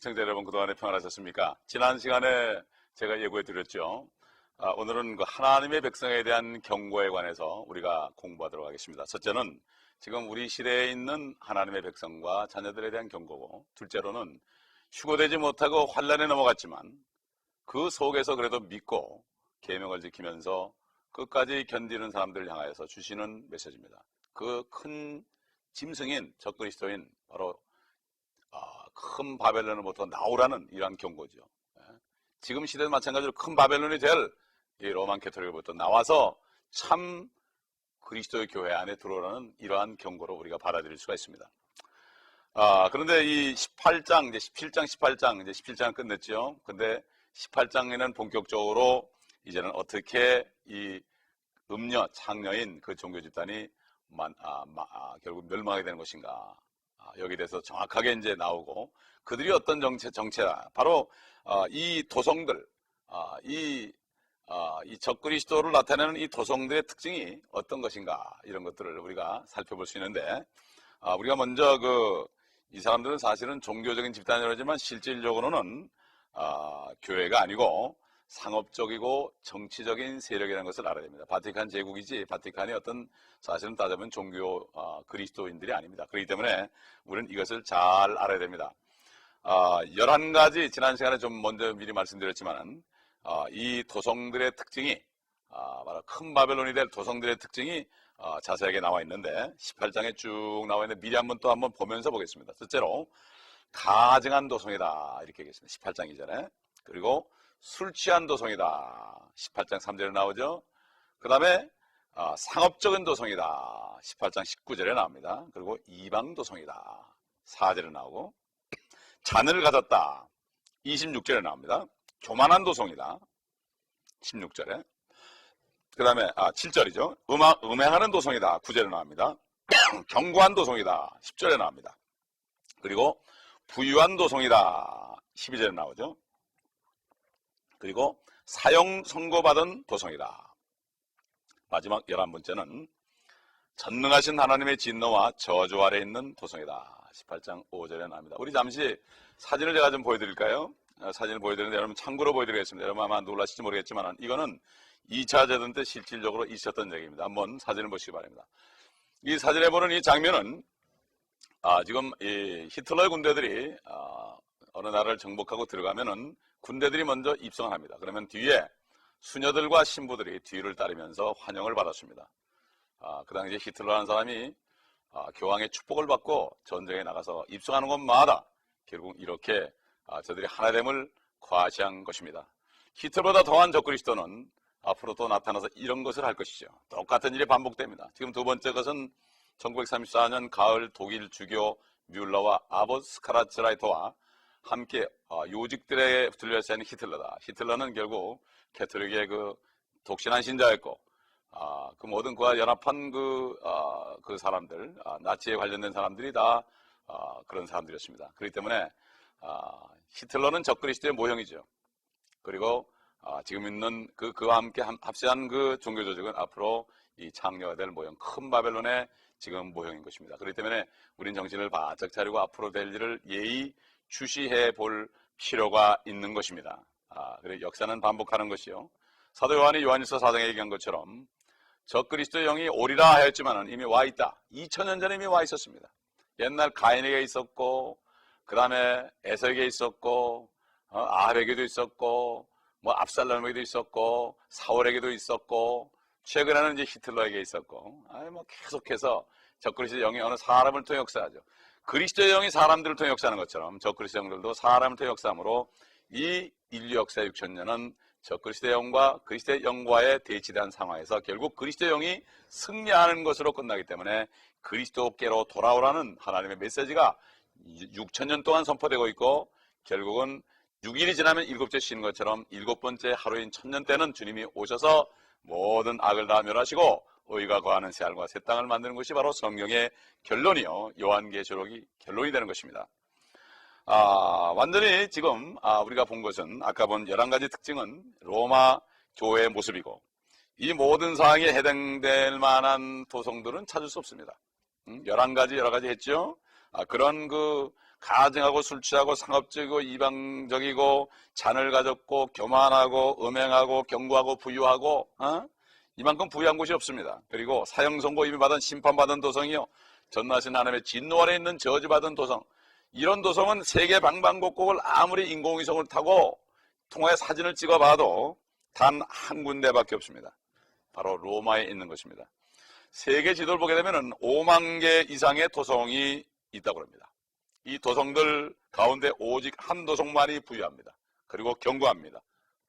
시청자 여러분, 그동안에 평안하셨습니까? 지난 시간에 제가 예고해 드렸죠. 오늘은 그 하나님의 백성에 대한 경고에 관해서 우리가 공부하도록 하겠습니다. 첫째는 지금 우리 시대에 있는 하나님의 백성과 자녀들에 대한 경고고, 둘째로는 휴거되지 못하고 환란에 넘어갔지만 그 속에서 그래도 믿고 계명을 지키면서 끝까지 견디는 사람들을 향하여서 주시는 메시지입니다. 그 큰 짐승인 적그리스도인 바로 큰 바벨론으로부터 나오라는 이러한 경고죠. 지금 시대도 마찬가지로 큰 바벨론이 될 이 로만 캐토릭으로부터 나와서 참 그리스도의 교회 안에 들어오라는 이러한 경고로 우리가 받아들일 수가 있습니다. 그런데 이 18장, 이제 17장, 18장, 이제 17장은 끝냈죠. 근데 18장에는 본격적으로 이제는 어떻게 이 음녀, 창녀인 그 종교 집단이 결국 멸망하게 되는 것인가. 여기에 대해서 정확하게 이제 나오고, 그들이 어떤 정체라. 바로 이 도성들, 이 적그리스도를 나타내는 이 도성들의 특징이 어떤 것인가, 이런 것들을 우리가 살펴볼 수 있는데, 우리가 먼저 이 사람들은 사실은 종교적인 집단이라지만 실질적으로는 교회가 아니고 상업적이고 정치적인 세력이라는 것을 알아야 됩니다. 바티칸 제국이지, 바티칸이 어떤 사실은 따져보면 종교 그리스도인들이 아닙니다. 그렇기 때문에 우리는 이것을 잘 알아야 됩니다. 11가지, 지난 시간에 좀 먼저 미리 말씀드렸지만은 이 도성들의 특징이 바로 큰 바벨론이 될 도성들의 특징이 자세하게 나와 있는데, 18장에 쭉 나와 있는데 미리 한번 보면서 보겠습니다. 첫째로 가증한 도성이다, 이렇게 얘기했습니다. 18장 이전에. 그리고 술 취한 도성이다, 18장 3절에 나오죠. 그 다음에 상업적인 도성이다, 18장 19절에 나옵니다. 그리고 이방 도성이다, 4절에 나오고, 잔을 가졌다, 26절에 나옵니다. 교만한 도성이다, 16절에. 그 다음에 7절이죠. 음행하는 도성이다, 9절에 나옵니다. 견고한 도성이다, 10절에 나옵니다. 그리고 부유한 도성이다, 12절에 나오죠. 그리고 사형 선고받은 도성이다. 마지막 11번째는 전능하신 하나님의 진노와 저주 아래 있는 도성이다, 18장 5절에 나옵니다. 우리 잠시 사진을 제가 좀 보여드릴까요? 사진을 보여드리는데 여러분 참고로 보여드리겠습니다. 여러분 아마 놀라실지 모르겠지만 이거는 2차 대전 때 실질적으로 있었던 얘기입니다. 한번 사진을 보시기 바랍니다. 이 사진에 보는 이 장면은 지금 이 히틀러의 군대들이 어느 나라를 정복하고 들어가면은 군대들이 먼저 입성을 합니다. 그러면 뒤에 수녀들과 신부들이 뒤를 따르면서 환영을 받았습니다. 그 당시에 히틀러라는 사람이 교황의 축복을 받고 전쟁에 나가서 입성하는 곳마다 결국 이렇게 저들이 하나됨을 과시한 것입니다. 히틀러보다 더한 적그리스도는 앞으로 또 나타나서 이런 것을 할 것이죠. 똑같은 일이 반복됩니다. 지금 두 번째 것은 1934년 가을 독일 주교 뮬러와 아보스 카라츠라이터와 함께 요직들에 둘러싸인 히틀러다. 히틀러는 결국 캐토릭의 독신한 신자였고, 그 모든 그와 연합한 그 사람들, 나치에 관련된 사람들이 다 그런 사람들이었습니다. 그렇기 때문에 히틀러는 적그리스도의 모형이죠. 그리고 지금 있는 그와 함께 합세한 그 종교 조직은 앞으로 이 창녀가 될 모형, 큰 바벨론의 지금 모형인 것입니다. 그렇기 때문에 우린 정신을 바짝 차리고 앞으로 될 일을 예의 주시해 볼 필요가 있는 것입니다. 그리고 역사는 반복하는 것이요. 사도 요한이 요한일서 4장에 얘기한 것처럼 적그리스도의 영이 오리라 하였지만 이미 와 있다. 2000년 전에 이미 와 있었습니다. 옛날 가인에게 있었고, 그 다음에 에서에게 있었고, 아합에게도 있었고, 압살롬에게도 있었고, 사울에게도 있었고, 최근에는 이제 히틀러에게 있었고, 계속해서 적그리스도의 영이 어느 사람을 통해 역사하죠. 그리스도의 영이 사람들을 통해 역사하는 것처럼 적그리스도의 영들도 사람을 통해 역사함으로 이 인류 역사 6000년은 적그리스도의 영과 그리스도의 영과의 대치된 상황에서 결국 그리스도의 영이 승리하는 것으로 끝나기 때문에 그리스도께로 돌아오라는 하나님의 메시지가 6000년 동안 선포되고 있고, 결국은 6일이 지나면 7째 쉬는 것처럼 7번째 하루인 1000년 때는 주님이 오셔서 모든 악을 다 멸하시고 의가 거하는 새 하늘과 새 땅을 만드는 것이 바로 성경의 결론이요, 요한계시록이 결론이 되는 것입니다. 완전히 지금 우리가 본 것은 아까 본 11가지 특징은 로마 교회의 모습이고, 이 모든 사항에 해당될 만한 도성들은 찾을 수 없습니다. 11가지 여러 가지 했죠. 그런 가증하고 술 취하고 상업적이고 이방적이고 잔을 가졌고 교만하고 음행하고 경고하고 부유하고 이만큼 부유한 곳이 없습니다. 그리고 사형 선고 이미 받은 심판받은 도성이요 전능하신 하나님의 진노 아래 있는 저주받은 도성, 이런 도성은 세계 방방곡곡을 아무리 인공위성을 타고 통화에 사진을 찍어봐도 단 한 군데밖에 없습니다. 바로 로마에 있는 것입니다. 세계 지도를 보게 되면 5만 개 이상의 도성이 있다고 합니다. 이 도성들 가운데 오직 한 도성만이 부유합니다. 그리고 견고합니다.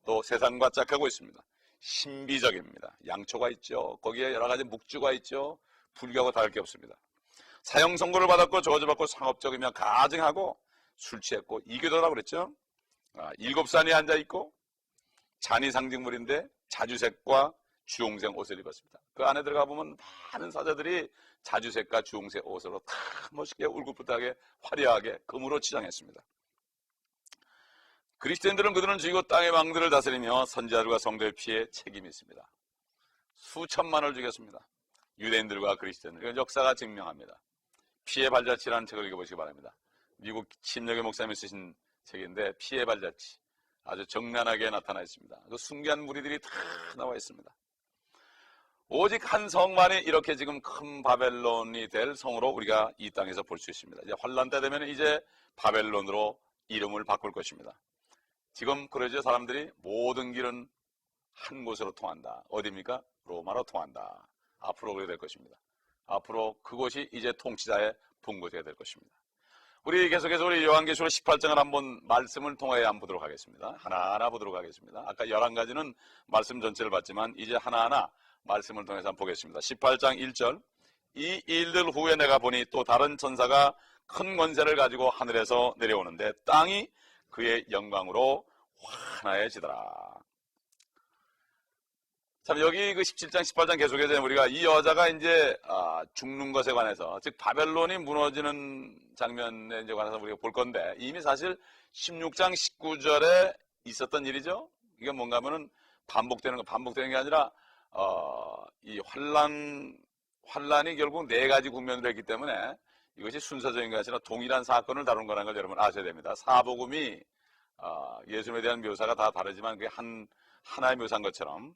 또 세상과 짝하고 있습니다. 신비적입니다. 양초가 있죠. 거기에 여러 가지 묵주가 있죠. 불교하고 다를 게 없습니다. 사형 선고를 받았고 저주받고 상업적이며 가증하고 술 취했고 이교도라고 그랬죠. 7산이 앉아있고 잔이 상징물인데 자주색과 주홍색 옷을 입었습니다. 그 안에 들어가 보면 많은 사자들이 자주색과 주홍색 옷으로 다 멋있게 울긋불긋하게 화려하게 금으로 치장했습니다. 그리스도인들은 그들은 죽이고 땅의 왕들을 다스리며 선지자들과 성도의 피해 책임이 있습니다. 수천만을 죽였습니다. 유대인들과 그리스도인들. 이건 역사가 증명합니다. 피해 발자취라는 책을 읽어보시기 바랍니다. 미국 침략의 목사님이 쓰신 책인데 피해 발자취 아주 정난하게 나타나 있습니다. 그 순교한 무리들이 다 나와 있습니다. 오직 한 성만이 이렇게 지금 큰 바벨론이 될 성으로 우리가 이 땅에서 볼 수 있습니다. 이제 환란 때 되면 이제 바벨론으로 이름을 바꿀 것입니다. 지금 그러죠. 사람들이 모든 길은 한 곳으로 통한다. 어디입니까? 로마로 통한다. 앞으로 그렇게 될 것입니다. 앞으로 그곳이 이제 통치자의 본거지가 될 것입니다. 우리 계속해서 우리 요한계시록 18장을 한번 말씀을 통하여 한번 보도록 하겠습니다. 하나하나 보도록 하겠습니다. 아까 11가지는 말씀 전체를 봤지만 이제 하나하나 말씀을 통해서 한번 보겠습니다. 18장 1절 이 일들 후에 내가 보니 또 다른 천사가 큰 권세를 가지고 하늘에서 내려오는데 땅이 그의 영광으로 환하여지더라. 참 여기 그 17장 18장 계속해서 우리가 이 여자가 이제 죽는 것에 관해서 즉 바벨론이 무너지는 장면에 이제 관해서 우리가 볼 건데 이미 사실 16장 19절에 있었던 일이죠. 이게 뭔가 하면은 반복되는 게 아니라 이 환란이 결국 네 가지 국면으로 했기 때문에 이것이 순서적인 것이 아니라 동일한 사건을 다룬 거라는 걸 여러분 아셔야 됩니다. 사복음이 예수님에 대한 묘사가 다 다르지만 그게 하나의 묘사인 것처럼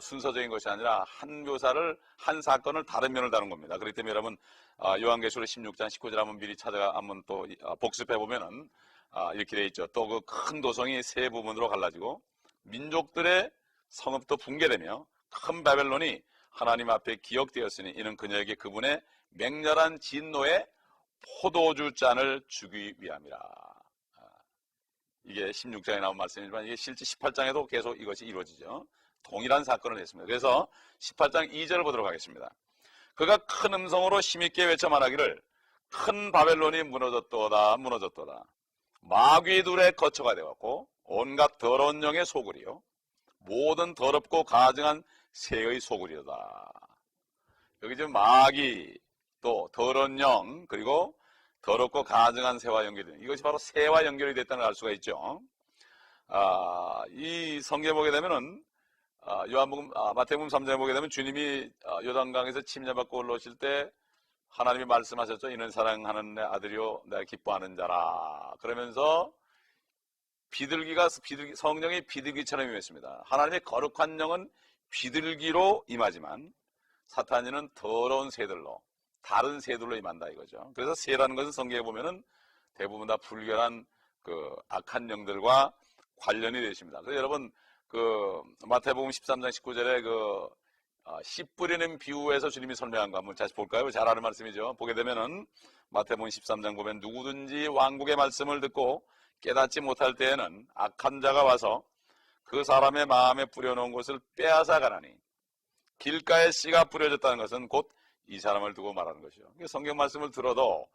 순서적인 것이 아니라 한 묘사를 한 사건을 다른 면을 다룬 겁니다. 그렇기 때문에 여러분 요한계시록 16장 19절 한번 미리 한번 또 복습해 보면은 이렇게 돼 있죠. 또 그 큰 도성이 세 부분으로 갈라지고 민족들의 성읍도 붕괴되며 큰 바벨론이 하나님 앞에 기억되었으니 이는 그녀에게 그분의 맹렬한 진노의 포도주 잔을 주기 위함이라. 이게 16장에 나온 말씀이지만 이게 실제 18장에도 계속 이것이 이루어지죠. 동일한 사건을 했습니다. 그래서 18장 2절을 보도록 하겠습니다. 그가 큰 음성으로 힘있게 외쳐 말하기를 큰 바벨론이 무너졌도다 무너졌도다. 마귀 둘의 거처가 되었고 온갖 더러운 영의 소굴이요 모든 더럽고 가증한 새의 소굴이다. 여기 지금 마귀 또 더러운 영 그리고 더럽고 가증한 새와 연결된 이것이 바로 새와 연결이 됐다는 걸 알 수가 있죠. 이 성경에 보게 되면은 요한복음 마태복음 3장에 보게 되면 주님이 요단강에서 침례받고 올라오실 때 하나님이 말씀하셨죠. 이는 사랑하는 내 아들이요 내가 기뻐하는 자라. 그러면서 성령이 비둘기처럼 임했습니다. 하나님의 거룩한 영은 비둘기로 임하지만 사탄이는 더러운 새들로 다른 새들로 임한다 이거죠. 그래서 새라는 것은 성경에 보면은 대부분 다 불결한 그 악한 영들과 관련이 되어 있습니다. 그래서 여러분 그 마태복음 13장 19절에 그 씨 뿌리는 비유에서 주님이 설명한 거 한번 다시 볼까요? 잘 아는 말씀이죠. 보게 되면은 마태복음 13장 보면 누구든지 왕국의 말씀을 듣고 깨닫지 못할 때에는 악한 자가 와서 그 사람의 마음에 뿌려놓은 것을 빼앗아 가나니 길가에 씨가 뿌려졌다는 것은 곧 이 사람을 두고 말하는 것이죠. 성경 말씀을 들어도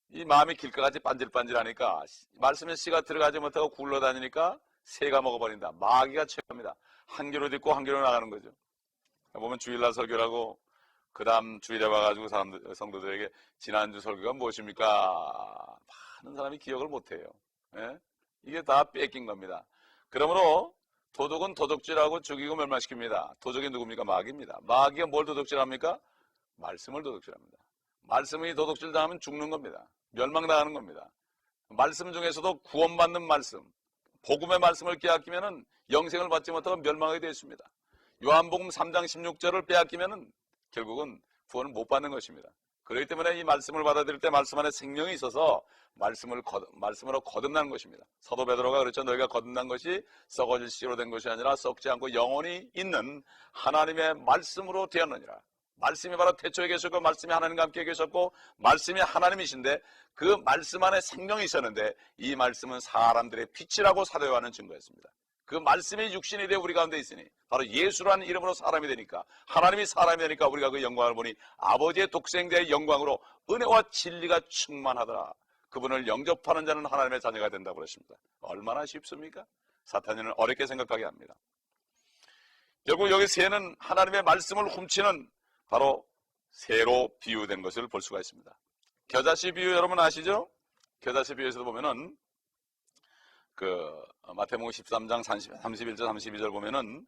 이 마음이 길가같이 반질반질하니까 말씀에 씨가 들어가지 못하고 굴러다니니까 새가 먹어버린다. 마귀가 최고입니다. 한 귀로 듣고 한 귀로 나가는 거죠. 보면 주일날 설교라고 그 다음 주일에 와가지고 성도들에게 지난주 설교가 무엇입니까? 많은 사람이 기억을 못해요. 예? 이게 다 뺏긴 겁니다. 그러므로 도둑은 도둑질하고 죽이고 멸망시킵니다. 도둑이 누굽니까? 마귀입니다. 마귀가 뭘 도둑질합니까? 말씀을 도둑질합니다. 말씀이 도둑질 당하면 죽는 겁니다. 멸망당하는 겁니다. 말씀 중에서도 구원받는 말씀, 복음의 말씀을 빼앗기면은 영생을 받지 못하고 멸망하게 되어 있습니다. 요한복음 3장 16절을 빼앗기면은 결국은 구원을 못 받는 것입니다. 그렇기 때문에 이 말씀을 받아들일 때 말씀 안에 생명이 있어서 말씀으로 거듭나는 것입니다. 사도 베드로가 그렇죠. 너희가 거듭난 것이 썩어질 씨로 된 것이 아니라 썩지 않고 영원히 있는 하나님의 말씀으로 되었느니라. 말씀이 바로 태초에 계셨고 말씀이 하나님과 함께 계셨고 말씀이 하나님이신데 그 말씀 안에 생명이 있었는데 이 말씀은 사람들의 빛이라고 사도 요한은 증거했습니다. 그 말씀이 육신이 되어 우리 가운데 있으니 바로 예수라는 이름으로 사람이 되니까 하나님이 사람이 되니까 우리가 그 영광을 보니 아버지의 독생자의 영광으로 은혜와 진리가 충만하더라. 그분을 영접하는 자는 하나님의 자녀가 된다고 그러십니다. 얼마나 쉽습니까? 사탄이는 어렵게 생각하게 합니다. 결국 여기 새는 하나님의 말씀을 훔치는 바로 새로 비유된 것을 볼 수가 있습니다. 겨자씨 비유 여러분 아시죠? 겨자씨 비유에서도 보면은 마태복음 13장 31절 32절 보면은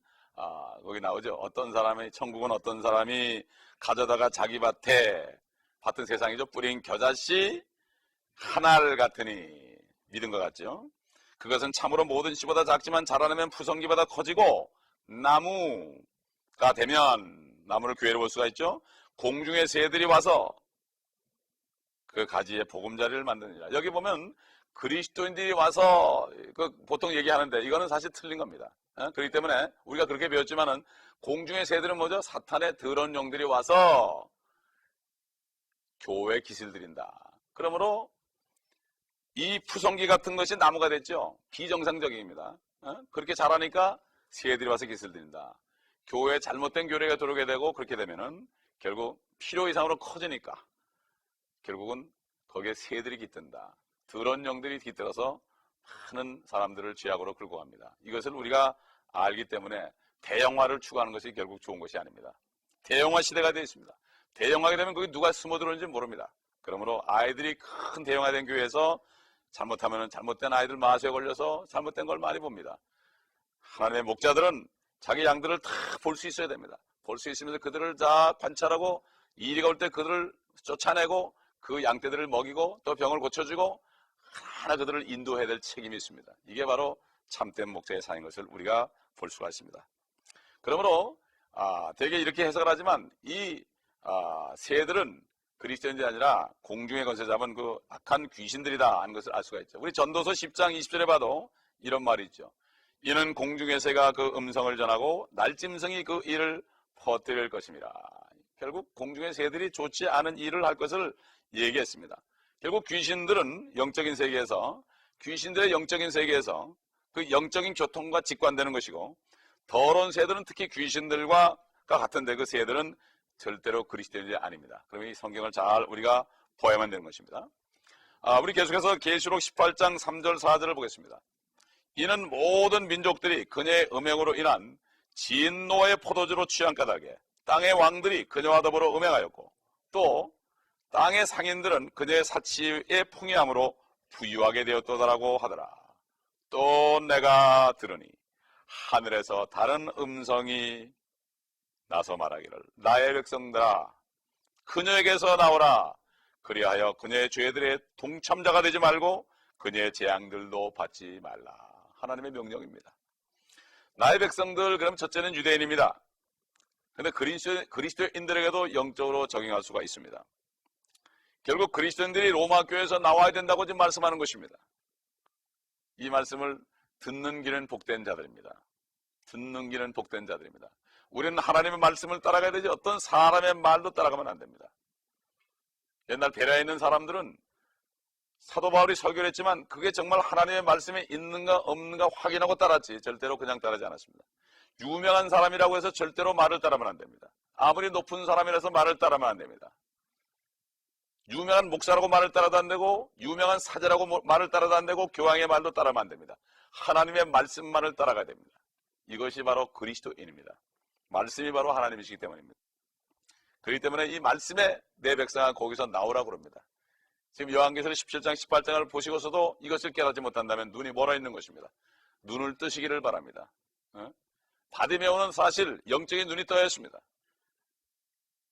거기 나오죠. 어떤 사람이 천국은 어떤 사람이 가져다가 자기 밭은 세상이죠. 뿌린 겨자씨 하나를 같으니 믿은 것 같죠. 그것은 참으로 모든 씨보다 작지만 자라나면 푸성기보다 커지고 나무가 되면 나무를 교회로 볼 수가 있죠. 공중의 새들이 와서 그 가지에 보금자리를 만드느니라. 여기 보면 그리스도인들이 와서 보통 얘기하는데 이거는 사실 틀린 겁니다. 그렇기 때문에 우리가 그렇게 배웠지만은 공중의 새들은 뭐죠? 사탄의 더러운 영들이 와서 교회에 기슬 드린다. 그러므로 이 푸성기 같은 것이 나무가 됐죠. 비정상적입니다. 그렇게 자라니까 새들이 와서 기슬 드린다. 교회에 잘못된 교리가 들어오게 되고 그렇게 되면은 결국 필요 이상으로 커지니까 결국은 거기에 새들이 깃든다. 더러운 영들이 깃들어서 많은 사람들을 죄악으로 끌고 갑니다. 이것을 우리가 알기 때문에 대형화를 추구하는 것이 결국 좋은 것이 아닙니다. 대형화 시대가 되어 있습니다. 대형화가 되면 거기 누가 숨어들어오는지 모릅니다. 그러므로 아이들이 큰 대형화된 교회에서 잘못하면 잘못된 아이들 마수에 걸려서 잘못된 걸 많이 봅니다. 하나님의 목자들은 자기 양들을 다 볼 수 있어야 됩니다. 볼 수 있으면서 그들을 다 관찰하고 이리가 올 때 그들을 쫓아내고 그 양떼들을 먹이고 또 병을 고쳐주고 하나 그들을 인도해야 될 책임이 있습니다. 이게 바로 참된 목자의 사인 것을 우리가 볼 수가 있습니다. 그러므로 대개 이렇게 해석을 하지만 이 새들은 그리스도인들이 아니라 공중의 권세 잡은 그 악한 귀신들이다 하는 것을 알 수가 있죠. 우리 전도서 10장 20절에 봐도 이런 말이 있죠. 이는 공중의 새가 그 음성을 전하고 날짐승이 그 일을 퍼뜨릴 것입니다. 결국 공중의 새들이 좋지 않은 일을 할 것을 얘기했습니다. 결국 귀신들은 귀신들의 영적인 세계에서 그 영적인 교통과 직관되는 것이고 더러운 새들은 특히 귀신들과 같은데 그 새들은 절대로 그리스도인이 아닙니다. 그럼 이 성경을 잘 우리가 보아야만 되는 것입니다. 우리 계속해서 계시록 18장 3절 4절을 보겠습니다. 이는 모든 민족들이 그녀의 음행으로 인한 진노의 포도주로 취한 까닭에 땅의 왕들이 그녀와 더불어 음행하였고 또 땅의 상인들은 그녀의 사치의 풍요함으로 부유하게 되었도다라고 하더라. 또 내가 들으니 하늘에서 다른 음성이 나서 말하기를 나의 백성들아 그녀에게서 나오라. 그리하여 그녀의 죄들의 동참자가 되지 말고 그녀의 재앙들도 받지 말라. 하나님의 명령입니다. 나의 백성들, 그럼 첫째는 유대인입니다. 그런데 그리스도인들에게도 영적으로 적용할 수가 있습니다. 결국 그리스도인들이 로마 교회에서 나와야 된다고 지금 말씀하는 것입니다. 이 말씀을 듣는 길은 복된 자들입니다. 듣는 길은 복된 자들입니다. 우리는 하나님의 말씀을 따라가야 되지 어떤 사람의 말도 따라가면 안 됩니다. 옛날 베레아에 있는 사람들은 사도 바울이 설교를 했지만 그게 정말 하나님의 말씀이 있는가 없는가 확인하고 따랐지 절대로 그냥 따르지 않았습니다. 유명한 사람이라고 해서 절대로 말을 따르면 안 됩니다. 아무리 높은 사람이라서 말을 따르면 안 됩니다. 유명한 목사라고 말을 따라도 안 되고 유명한 사제라고 말을 따라도 안 되고 교황의 말도 따르면 안 됩니다. 하나님의 말씀만을 따라가야 됩니다. 이것이 바로 그리스도인입니다. 말씀이 바로 하나님이시기 때문입니다. 그렇기 때문에 이 말씀에 내 백성아 거기서 나오라고 그럽니다. 지금 요한계시록 17장 18장을 보시고서도 이것을 깨닫지 못한다면 눈이 멀어 있는 것입니다. 눈을 뜨시기를 바랍니다. 바디메오는 사실 영적인 눈이 떠야 했습니다.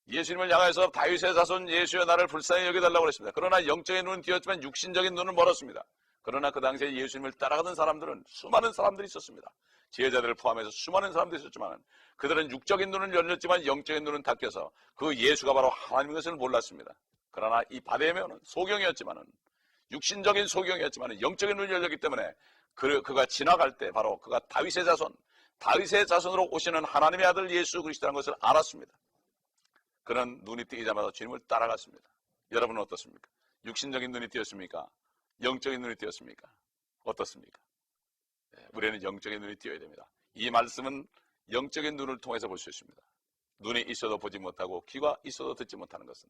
예수님을 향해서 다윗의 자손 예수여 나를 불쌍히 여겨달라고 그랬습니다. 그러나 영적인 눈은 띄었지만 육신적인 눈은 멀었습니다. 그러나 그 당시에 예수님을 따라가던 사람들은 수많은 사람들이 있었습니다. 제자들을 포함해서 수많은 사람들이 있었지만 그들은 육적인 눈은 열렸지만 영적인 눈은 닫혀서 그 예수가 바로 하나님인 것을 몰랐습니다. 그러나 이 바데메오는 소경이었지만은 육신적인 소경이었지만 영적인 눈이 열렸기 때문에 그가 지나갈 때 바로 그가 다윗의 자손으로 오시는 하나님의 아들 예수 그리스도라는 것을 알았습니다. 그는 눈이 뜨이자마자 주님을 따라갔습니다. 여러분은 어떻습니까? 육신적인 눈이 띄었습니까? 영적인 눈이 띄었습니까? 어떻습니까? 우리는 영적인 눈이 띄어야 됩니다. 이 말씀은 영적인 눈을 통해서 볼 수 있습니다. 눈이 있어도 보지 못하고 귀가 있어도 듣지 못하는 것은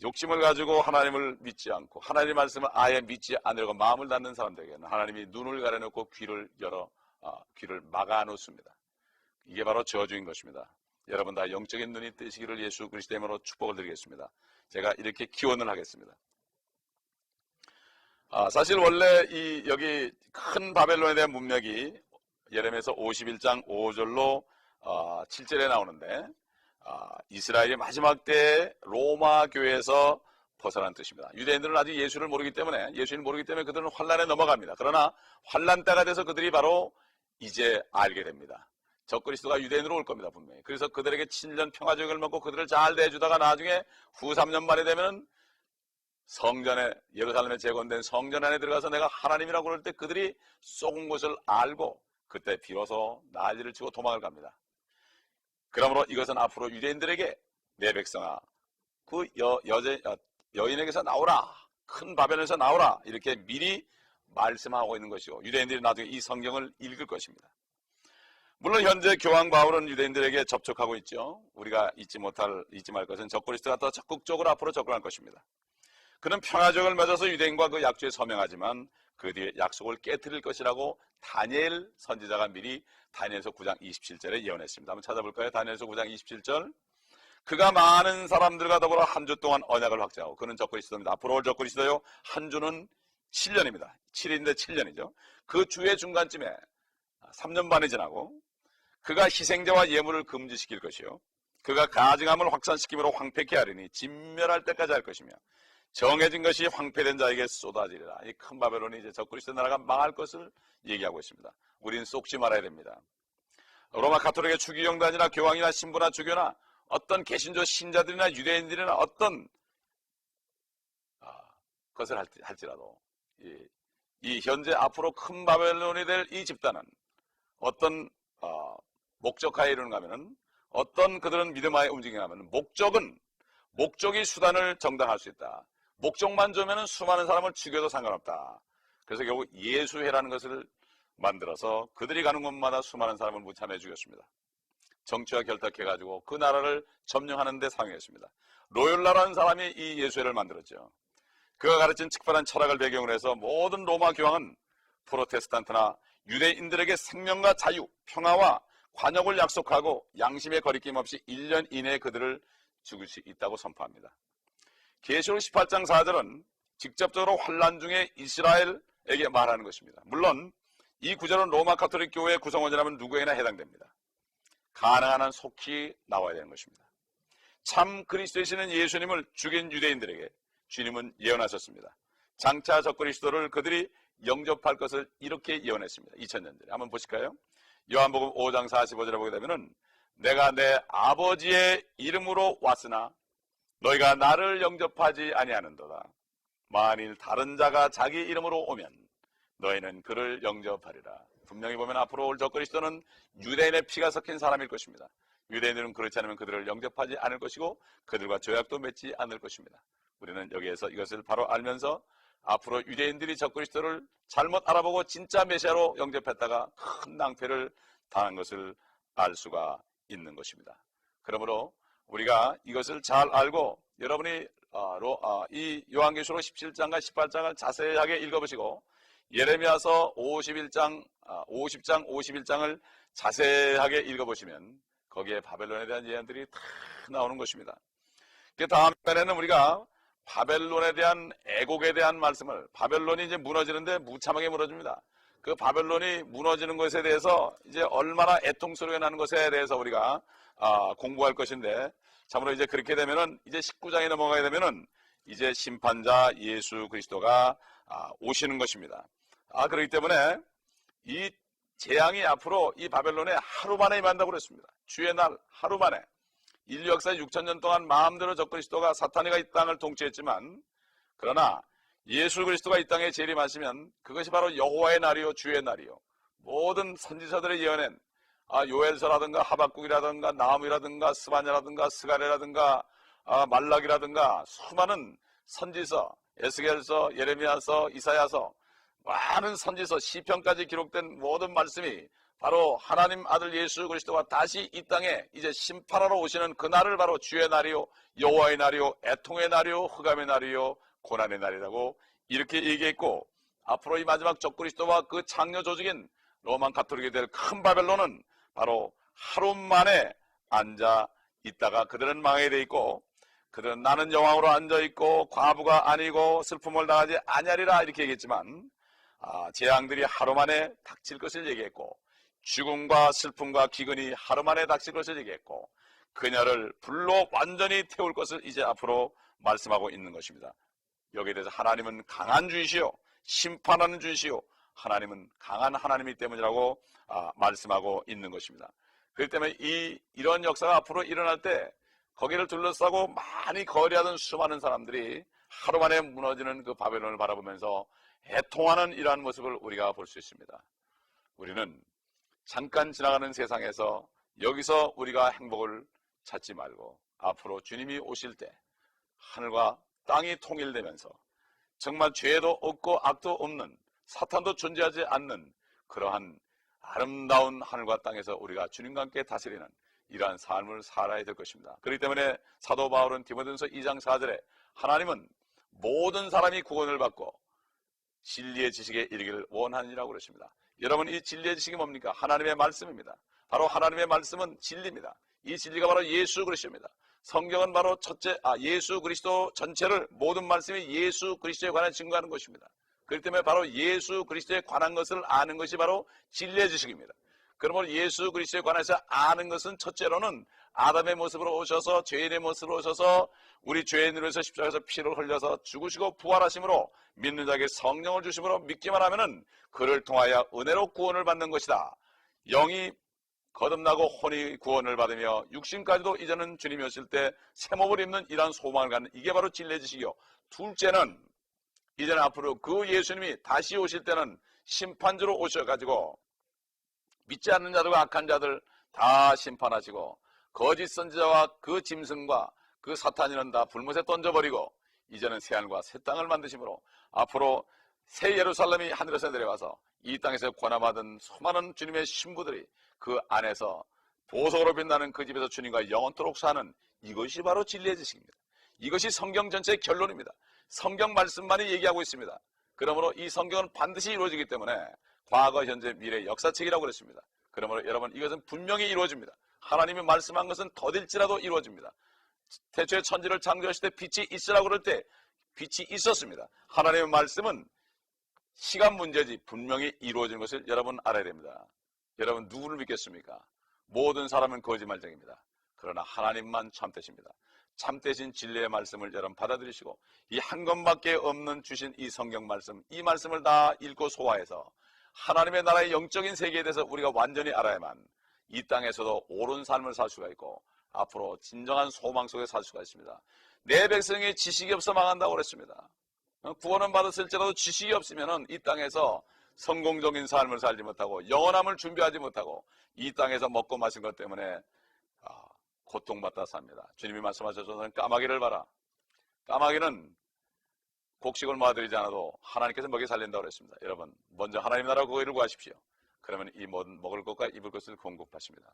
욕심을 가지고 하나님을 믿지 않고 하나님의 말씀을 아예 믿지 않으려고 마음을 닫는 사람들에게는 하나님이 눈을 가려놓고 귀를 막아 놓습니다. 이게 바로 저주인 것입니다. 여러분 다 영적인 눈이 뜨시기를 예수 그리스도의 이름으로 축복을 드리겠습니다. 제가 이렇게 기원을 하겠습니다. 사실 원래 여기 큰 바벨론에 대한 문맥이 예레미야서 51장 5절로 7절에 나오는데 이스라엘이 마지막 때 로마 교회에서 벗어난 뜻입니다. 유대인들은 아직 예수님을 모르기 때문에 그들은 환란에 넘어갑니다. 그러나 환란 때가 돼서 그들이 바로 이제 알게 됩니다. 적그리스도가 유대인으로 올 겁니다, 분명히. 그래서 그들에게 7년 평화적을 먹고 그들을 잘 대해주다가 나중에 후 3년 만에 되면은 성전에, 예루살렘에 재건된 성전 안에 들어가서 내가 하나님이라고 그럴 때 그들이 속은 것을 알고 그때 비로소 난리를 치고 도망을 갑니다. 그러므로 이것은 앞으로 유대인들에게 내 백성아 그 여인에게서 나오라, 큰 바벨론에서 나오라 이렇게 미리 말씀하고 있는 것이고 유대인들이 나중에 이 성경을 읽을 것입니다. 물론 현재 교황 바울은 유대인들에게 접촉하고 있죠. 우리가 잊지 말 것은 적그리스도가 더 적극적으로 앞으로 접근할 것입니다. 그는 평화적을 맺어서 유대인과 그 약조에 서명하지만 그 뒤에 약속을 깨뜨릴 것이라고 다니엘 선지자가 미리 다니엘서 9장 27절에 예언했습니다. 한번 찾아볼까요? 다니엘서 9장 27절. 그가 많은 사람들과 더불어 한 주 동안 언약을 확정하고 그는 적그리스도입니다. 앞으로 올 적그리스도요. 한 주는 7년입니다. 7인데 7년이죠. 그 주의 중간쯤에 3년 반이 지나고 그가 희생자와 예물을 금지시킬 것이요. 그가 가증함을 확산시키므로 황폐케 하리니 진멸할 때까지 할 것이며 정해진 것이 황폐된 자에게 쏟아지리라. 이 큰 바벨론이 이제 적그리스도 나라가 망할 것을 얘기하고 있습니다. 우리는 쏙지 말아야 됩니다. 로마 가톨릭의 추기경단이나 교황이나 신부나 주교나 어떤 개신교 신자들이나 유대인들이나 어떤 것을 할지라도 이 현재 앞으로 큰 바벨론이 될 이 집단은 어떤 목적하에 이르는가 하면은 어떤 그들은 믿음하에 움직이는가 하면은 목적이 수단을 정당할 수 있다. 목적만 좋으면 수많은 사람을 죽여도 상관없다. 그래서 결국 예수회라는 것을 만들어서 그들이 가는 곳마다 수많은 사람을 무참해 죽였습니다. 정치와 결탁해가지고 그 나라를 점령하는 데 사용했습니다. 로욜라라는 사람이 이 예수회를 만들었죠. 그가 가르친 특별한 철학을 배경으로 해서 모든 로마 교황은 프로테스탄트나 유대인들에게 생명과 자유, 평화와 관역을 약속하고 양심의 거리낌 없이 1년 이내에 그들을 죽일 수 있다고 선포합니다. 계시록 18장 4절은 직접적으로 환란 중에 이스라엘에게 말하는 것입니다. 물론 이 구절은 로마 가톨릭 교회의 구성원이라면 누구에게나 해당됩니다. 가능한 한 속히 나와야 되는 것입니다. 참 그리스도이시는 예수님을 죽인 유대인들에게 주님은 예언하셨습니다. 장차 적그리스도를 그들이 영접할 것을 이렇게 예언했습니다. 2000년 전에. 한번 보실까요? 요한복음 5장 45절에 보게 되면은 내가 내 아버지의 이름으로 왔으나 너희가 나를 영접하지 아니하는도다. 만일 다른 자가 자기 이름으로 오면 너희는 그를 영접하리라. 분명히 보면 앞으로 올 적그리스도는 유대인의 피가 섞인 사람일 것입니다. 유대인들은 그렇지 않으면 그들을 영접하지 않을 것이고 그들과 조약도 맺지 않을 것입니다. 우리는 여기에서 이것을 바로 알면서 앞으로 유대인들이 적그리스도를 잘못 알아보고 진짜 메시아로 영접했다가 큰 낭패를 당한 것을 알 수가 있는 것입니다. 그러므로 우리가 이것을 잘 알고 여러분이 이 요한계시록 17장과 18장을 자세하게 읽어보시고 예레미야서 50장 51장을 자세하게 읽어보시면 거기에 바벨론에 대한 예언들이 다 나오는 것입니다. 그 다음 편에는 우리가 바벨론에 대한 애곡에 대한 말씀을 바벨론이 이제 무너지는데 무참하게 무너집니다. 그 바벨론이 무너지는 것에 대해서 이제 얼마나 애통스러워 나는 것에 대해서 우리가 공부할 것인데, 참으로 이제 그렇게 되면은 이제 19장에 넘어가게 되면은 이제 심판자 예수 그리스도가 오시는 것입니다. 그렇기 때문에 이 재앙이 앞으로 이 바벨론에 하루 만에 임한다고 그랬습니다. 주의 날 하루 만에. 인류 역사 6,000년 동안 마음대로 적그리스도가 사탄이가 이 땅을 통치했지만, 그러나 예수 그리스도가 이 땅에 재림하시면 그것이 바로 여호와의 날이요 주의 날이요, 모든 선지자들의 예언엔 요엘서라든가 하박국이라든가 나훔이라든가 스바냐라든가 스가랴라든가 말락이라든가 수많은 선지서, 에스겔서, 예레미야서, 이사야서, 많은 선지서, 시편까지 기록된 모든 말씀이 바로 하나님 아들 예수 그리스도가 다시 이 땅에 이제 심판하러 오시는 그 날을 바로 주의 날이요 여호와의 날이요 애통의 날이요 흑암의 날이요 고난의 날이라고 이렇게 얘기했고, 앞으로 이 마지막 적그리스도와 그 창녀 조직인 로만 가톨릭이 될 큰 바벨론은 바로 하루 만에 앉아 있다가 그들은 망하게 돼 있고, 그들은 나는 여왕으로 앉아 있고 과부가 아니고 슬픔을 당하지 아니하리라 이렇게 얘기했지만, 재앙들이 하루 만에 닥칠 것을 얘기했고, 죽음과 슬픔과 기근이 하루 만에 닥칠 것을 얘기했고, 그녀를 불로 완전히 태울 것을 이제 앞으로 말씀하고 있는 것입니다. 여기에 대해서 하나님은 강한 주이시요 심판하는 주이시요 하나님은 강한 하나님이기 때문이라고 말씀하고 있는 것입니다. 그렇기 때문에 이런 역사가 앞으로 일어날 때 거기를 둘러싸고 많이 거리하던 수많은 사람들이 하루 만에 무너지는 그 바벨론을 바라보면서 애통하는 이러한 모습을 우리가 볼 수 있습니다. 우리는 잠깐 지나가는 세상에서 여기서 우리가 행복을 찾지 말고 앞으로 주님이 오실 때 하늘과 땅이 통일되면서 정말 죄도 없고 악도 없는, 사탄도 존재하지 않는 그러한 아름다운 하늘과 땅에서 우리가 주님과 함께 다스리는 이러한 삶을 살아야 될 것입니다. 그렇기 때문에 사도 바울은 디모데전서 2장 4절에 하나님은 모든 사람이 구원을 받고 진리의 지식에 이르기를 원하느니라고 그러십니다. 여러분, 이 진리의 지식이 뭡니까? 하나님의 말씀입니다. 바로 하나님의 말씀은 진리입니다. 이 진리가 바로 예수 그리스도입니다. 성경은 바로 첫째, 예수 그리스도 전체를, 모든 말씀이 예수 그리스도에 관해 증거하는 것입니다. 그렇기 때문에 바로 예수 그리스도에 관한 것을 아는 것이 바로 진리의 지식입니다. 그러므로 예수 그리스도에 관해서 아는 것은 첫째로는 아담의 모습으로 오셔서, 죄인의 모습으로 오셔서 우리 죄인으로 위해서 십자가에서 피를 흘려서 죽으시고 부활하심으로 믿는 자에게 성령을 주심으로 믿기만 하면은 그를 통하여 은혜로 구원을 받는 것이다. 영이 거듭나고 혼이 구원을 받으며 육신까지도 이제는 주님이 오실 때 새몸을 입는 이러한 소망을 갖는, 이게 바로 진리의 지식이요. 둘째는 이제는 앞으로 그 예수님이 다시 오실 때는 심판주로 오셔가지고 믿지 않는 자들과 악한 자들 다 심판하시고 거짓 선지자와 그 짐승과 그 사탄이는 다 불못에 던져버리고 이제는 새하늘과 새 땅을 만드심으로 앞으로 새 예루살렘이 하늘에서 내려와서 이 땅에서 권함받은 수많은 주님의 신부들이 그 안에서 보석으로 빛나는 그 집에서 주님과 영원토록 사는, 이것이 바로 진리의 지식입니다. 이것이 성경 전체의 결론입니다. 성경 말씀만이 얘기하고 있습니다. 그러므로 이 성경은 반드시 이루어지기 때문에 과거, 현재, 미래, 역사책이라고 그랬습니다. 그러므로 여러분, 이것은 분명히 이루어집니다. 하나님이 말씀한 것은 더딜지라도 이루어집니다. 태초에 천지를 창조하실 때 빛이 있으라고 그럴 때 빛이 있었습니다. 하나님의 말씀은 시간 문제지 분명히 이루어지는 것을 여러분 알아야 됩니다. 여러분, 누구를 믿겠습니까? 모든 사람은 거짓말쟁입니다. 그러나 하나님만 참되십니다. 참되신 진리의 말씀을 여러분 받아들이시고 이 한 권밖에 없는 주신 이 성경 말씀, 이 말씀을 다 읽고 소화해서 하나님의 나라의 영적인 세계에 대해서 우리가 완전히 알아야만 이 땅에서도 옳은 삶을 살 수가 있고 앞으로 진정한 소망 속에 살 수가 있습니다. 내 백성이 지식이 없어 망한다고 그랬습니다. 구원은 받았을지라도 지식이 없으면 이 땅에서 성공적인 삶을 살지 못하고 영원함을 준비하지 못하고 이 땅에서 먹고 마신 것 때문에 고통받다 삽니다. 주님이 말씀하셨던 까마귀를 봐라. 까마귀는 곡식을 모아드리지 않아도 하나님께서 먹여 살린다고 그랬습니다. 여러분, 먼저 하나님 나라 구원을 구하십시오. 그러면 이 모든 먹을 것과 입을 것을 공급하십니다.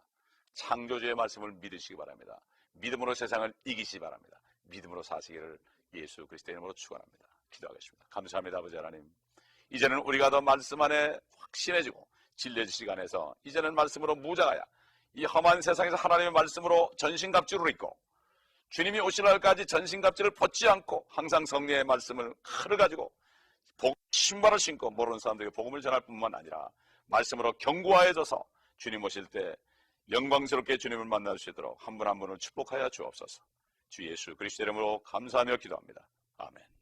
창조주의 말씀을 믿으시기 바랍니다. 믿음으로 세상을 이기시기 바랍니다. 믿음으로 사시기를 예수 그리스도의 이름으로 축원합니다. 기도하겠습니다. 감사합니다. 아버지 하나님, 이제는 우리가 더 말씀 안에 확신해지고 진리의 지식 안에서 이제는 말씀으로 무장하여 이 험한 세상에서 하나님의 말씀으로 전신갑주를 입고 주님이 오실 날까지 전신갑주를 벗지 않고 항상 성령의 말씀을 칼을 가지고 신발을 신고 모르는 사람들에게 복음을 전할 뿐만 아니라 말씀으로 견고해져서 주님 오실 때 영광스럽게 주님을 만날 수 있도록 한 분 한 분을 축복하여 주옵소서. 주 예수 그리스도 이름으로 감사하며 기도합니다. 아멘.